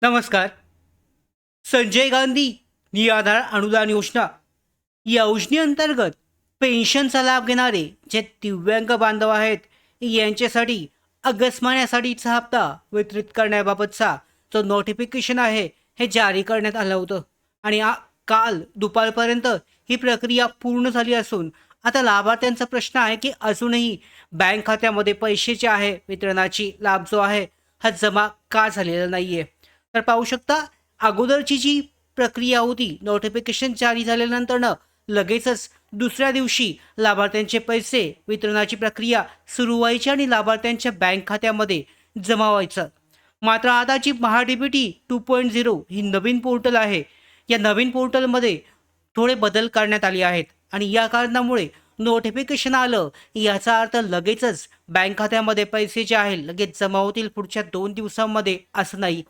नमस्कार. संजय गांधी निराधार अनुदान योजना या योजनेअंतर्गत पेन्शनचा लाभ घेणारे जे दिव्यांग बांधव आहेत यांच्यासाठी ऑगस्ट महिन्यासाठीचा हप्ता वितरित करण्याबाबतचा जो नोटिफिकेशन आहे हे जारी करण्यात आलं होतं. आणि काल दुपारपर्यंत ही प्रक्रिया पूर्ण झाली असून आता लाभार्थ्यांचा प्रश्न आहे की अजूनही बँक खात्यामध्ये पैसे जे आहे वितरणाची लाभ जो आहे हा जमा का झालेला नाहीये. तर पाहू शकता अगोदरची जी प्रक्रिया होती नोटिफिकेशन जारी झाल्यानंतरनं लगेचच दुसऱ्या दिवशी लाभार्थ्यांचे पैसे वितरणाची प्रक्रिया सुरू व्हायची आणि लाभार्थ्यांच्या बँक खात्यामध्ये जमा व्हायचं. मात्र आता जी महाडीबीटी 2.0 ही नवीन पोर्टल आहे या नवीन पोर्टलमध्ये थोडे बदल करण्यात आले आहेत आणि या कारणामुळे नोटिफिकेशन आलं याचा अर्थ लगेचच बँक खात्यामध्ये पैसे जे आहे लगेच जमा होतील पुढच्या 2 दिवसांमध्ये असं नाही.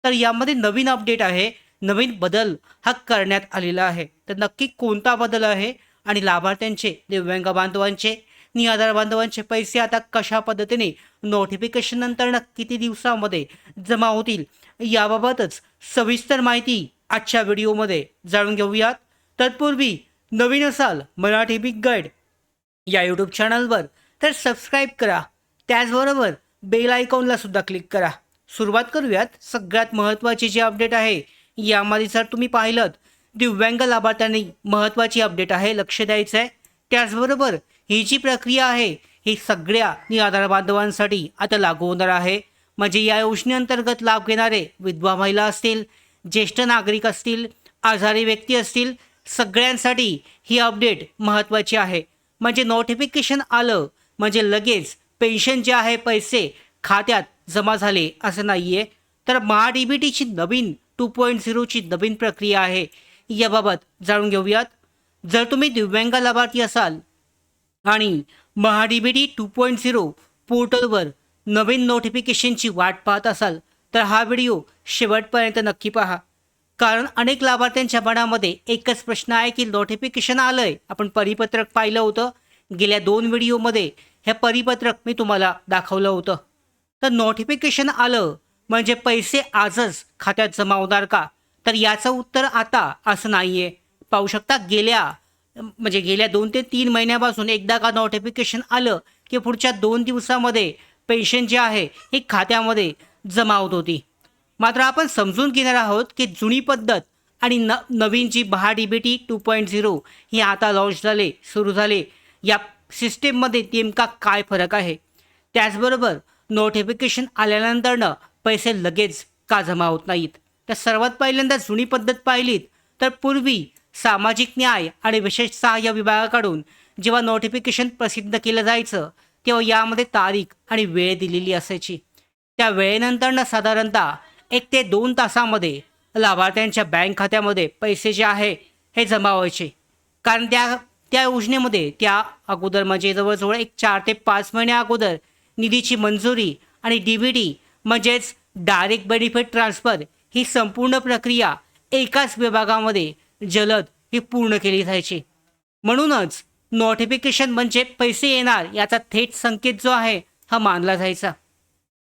तर यामध्ये नवीन अपडेट आहे, नवीन बदल हा करण्यात आलेला आहे. तर नक्की कोणता बदल आहे आणि लाभार्थ्यांचे दिव्यांग बांधवांचे निराधार बांधवांचे पैसे आता कशा पद्धतीने नोटिफिकेशन नंतर किती दिवसामध्ये जमा होतील याबाबतच सविस्तर माहिती आजच्या व्हिडिओमध्ये जाणून घेऊयात. तत्पूर्वी नवीन असाल मराठी बिग गाईड या यूट्यूब चॅनलवर तर सबस्क्राईब करा, त्याचबरोबर बेल आयकॉनला सुद्धा क्लिक करा. सुरुवात करूयात. सगळ्यात महत्त्वाची जी अपडेट आहे यामध्ये जर तुम्ही पाहिलं दिव्यांग लाभार्थ्यांनी महत्त्वाची अपडेट आहे, लक्ष द्यायचं आहे. त्याचबरोबर ही जी प्रक्रिया आहे ही सगळ्या निराधार बांधवांसाठी आता लागू होणार आहे. म्हणजे या योजनेअंतर्गत लाभ घेणारे विधवा महिला असतील, ज्येष्ठ नागरिक असतील, आजारी व्यक्ती असतील, सगळ्यांसाठी ही अपडेट महत्त्वाची आहे. म्हणजे नोटिफिकेशन आलं म्हणजे लगेच पेन्शन जे आहे पैसे खात्यात जमा झाले असं नाही आहे. तर महाडीबीटीची नवीन 2.0ची नवीन प्रक्रिया आहे याबाबत जाणून घेऊयात. जर तुम्ही दिव्यांग लाभार्थी असाल आणि महाडीबीटी 2.0 पोर्टलवर नवीन नोटिफिकेशनची वाट पाहत असाल तर हा व्हिडिओ शेवटपर्यंत नक्की पहा. कारण अनेक लाभार्थ्यांच्या मनामध्ये एकच प्रश्न आहे की नोटिफिकेशन आलं आहे, आपण परिपत्रक पाहिलं होतं गेल्या 2 व्हिडिओमध्ये, हे परिपत्रक मी तुम्हाला दाखवलं होतं. तर नोटिफिकेशन आलं म्हणजे पैसे आजच खात्यात जमा होणार का, तर याचं उत्तर आता असं नाही आहे. पाहू शकता गेल्या 2 ते 3 महिन्यापासून एकदा का नोटिफिकेशन आलं की पुढच्या 2 दिवसामध्ये पेन्शन जे आहे हे खात्यामध्ये जमा होत होती. मात्र आपण समजून घेणार आहोत की जुनी पद्धत आणि नवीन जी महाडीबीटी 2.0 ही आता लॉन्च झाले सुरू झाले या सिस्टीममध्ये नेमका काय फरक आहे. त्याचबरोबर नोटिफिकेशन आल्यानंतरनं पैसे लगेच का जमा होत नाहीत. तर सर्वात पहिल्यांदा जुनी पद्धत पाहिलीत तर पूर्वी सामाजिक न्याय आणि विशेष सहाय्य विभागाकडून जेव्हा नोटिफिकेशन प्रसिद्ध केलं जायचं तेव्हा यामध्ये तारीख आणि वेळ दिलेली असायची. त्या वेळेनंतरनं साधारणतः 1 ते 2 तासामध्ये लाभार्थ्यांच्या बँक खात्यामध्ये पैसे जे आहे हे जमा व्हायचे. कारण त्या योजनेमध्ये त्या अगोदर म्हणजे जवळजवळ 4 ते 5 महिन्या अगोदर निधीची मंजुरी आणि DBT म्हणजेच डायरेक्ट बेनिफिट ट्रान्सफर ही संपूर्ण प्रक्रिया एकाच विभागामध्ये जलद ही पूर्ण केली जायची. म्हणूनच नोटिफिकेशन म्हणजे पैसे येणार याचा थेट संकेत जो आहे हा मानला जायचा.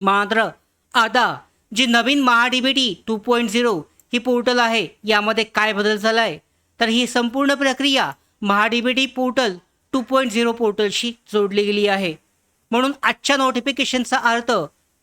मात्र आता जी नवीन महाडीबीटी 2.0 ही पोर्टल आहे यामध्ये काय बदल झाला आहे तर ही संपूर्ण प्रक्रिया महाडीबीटी पोर्टल 2.0 पोर्टलशी जोडली गेली आहे. म्हणून आजच्या नोटिफिकेशनचा अर्थ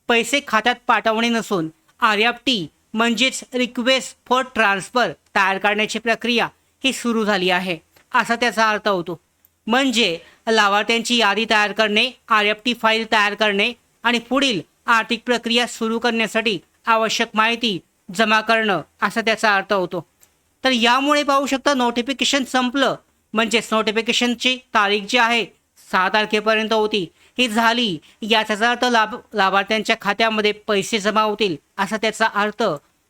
पैसे खात्यात पाठवणे नसून RFT म्हणजेच रिक्वेस्ट फॉर ट्रान्सफर तयार करण्याची प्रक्रिया ही सुरू झाली आहे असा त्याचा अर्थ होतो. म्हणजे लाभार्थ्यांची यादी तयार करणे, RFT फाईल तयार करणे आणि पुढील आर्थिक प्रक्रिया सुरू करण्यासाठी आवश्यक माहिती जमा करणं असा त्याचा अर्थ होतो. तर यामुळे पाहू शकता नोटिफिकेशन संपलं म्हणजेच नोटिफिकेशनची तारीख जी आहे 6 तारखेपर्यंत होती ही झाली याचा अर्थ लाभार्थ्यांच्या खात्यामध्ये पैसे जमा होतील असा त्याचा अर्थ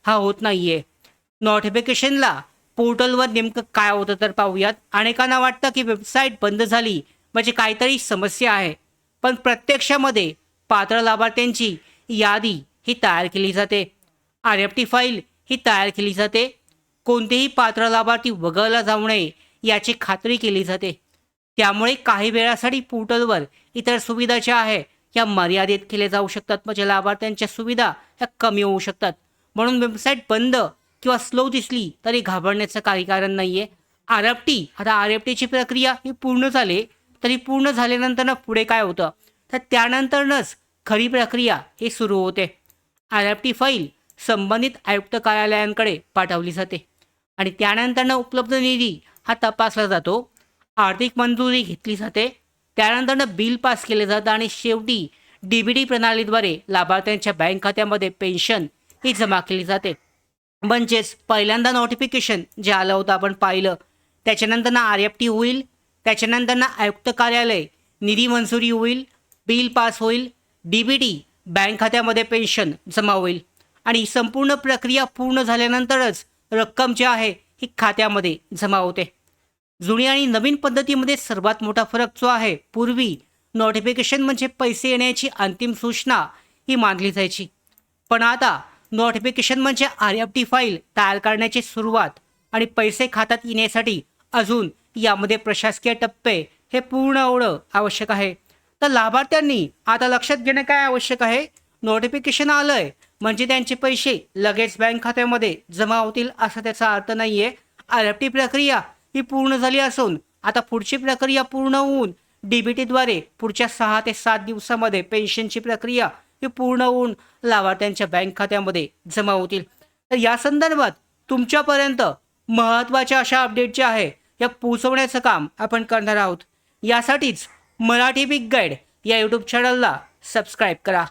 हा होत नाही आहे. नोटिफिकेशनला पोर्टलवर नेमकं काय होतं तर पाहूयात. अनेकांना वाटतं की वेबसाईट बंद झाली म्हणजे काहीतरी समस्या आहे, पण प्रत्यक्षामध्ये पात्र लाभार्थ्यांची यादी ही तयार केली जाते, RFT फाईल ही तयार केली जाते, कोणतेही पात्र लाभार्थी वगळला जाऊ नये याची खात्री केली जाते. त्यामुळे काही वेळासाठी पोर्टलवर इतर सुविधा ज्या आहे या मर्यादित केल्या जाऊ शकतात, म्हणजे लाभार्थ्यांच्या सुविधा ह्या कमी होऊ शकतात. म्हणून वेबसाईट बंद किंवा स्लो दिसली तरी घाबरण्याचं काही कारण नाही आहे. आर-एफ-टीची प्रक्रिया ही पूर्ण झाली, तरी पूर्ण झाल्यानंतर पुढे काय होतं, तर त्यानंतरच खरी प्रक्रिया ही सुरू होते. आर-एफ-टी फाईल संबंधित आयुक्त कार्यालयांकडे पाठवली जाते आणि त्यानंतर उपलब्ध निधी हा तपासला जातो, आर्थिक मंजुरी घेतली जाते, त्यानंतर बिल पास केले जातं आणि शेवटी डी-बी-टी प्रणालीद्वारे लाभार्थ्यांच्या बँक खात्यामध्ये पेन्शन ही जमा केली जाते. म्हणजेच पहिल्यांदा नोटिफिकेशन जे आलं होतं आपण पाहिलं, त्याच्यानंतर आर-एफ-टी होईल, त्याच्यानंतर आयुक्त कार्यालय निधी मंजुरी होईल, बिल पास होईल, डी-बी-टी बँक खात्यामध्ये पेन्शन जमा होईल आणि संपूर्ण प्रक्रिया पूर्ण झाल्यानंतरच रक्कम जी आहे ही खात्यामध्ये जमा होते. जुनी आणि नवीन पद्धतीमध्ये सर्वात मोठा फरक जो आहे, पूर्वी नोटिफिकेशन म्हणजे पैसे येण्याची अंतिम सूचना ही मानली जायची, पण आता नोटिफिकेशन म्हणजे आर-एफ-टी फाईल तयार करण्याची सुरुवात आणि पैसे खात्यात येण्यासाठी अजून यामध्ये प्रशासकीय टप्पे हे पूर्ण होणं आवश्यक आहे. तर लाभार्थ्यांनी आता लक्षात घेणं काय आवश्यक आहे, नोटिफिकेशन आलंय म्हणजे त्यांचे पैसे लगेच बँक खात्यामध्ये जमा होतील असं त्याचा अर्थ नाही आहे. आर-एफ-टी प्रक्रिया ही पूर्ण झाली असून आता पुढची प्रक्रिया पूर्ण होऊन डी-बी-टीद्वारे पुढच्या 6 ते 7 दिवसामध्ये पेन्शनची प्रक्रिया ही पूर्ण होऊन लाभार्थ्यांच्या बँक खात्यामध्ये जमा होतील. तर या संदर्भात तुमच्यापर्यंत महत्त्वाच्या अशा अपडेट ज्या आहे या पोहोचवण्याचं काम आपण करणार आहोत. यासाठीच मराठी बिग गाईड या यूट्यूब चॅनलला सबस्क्राईब करा.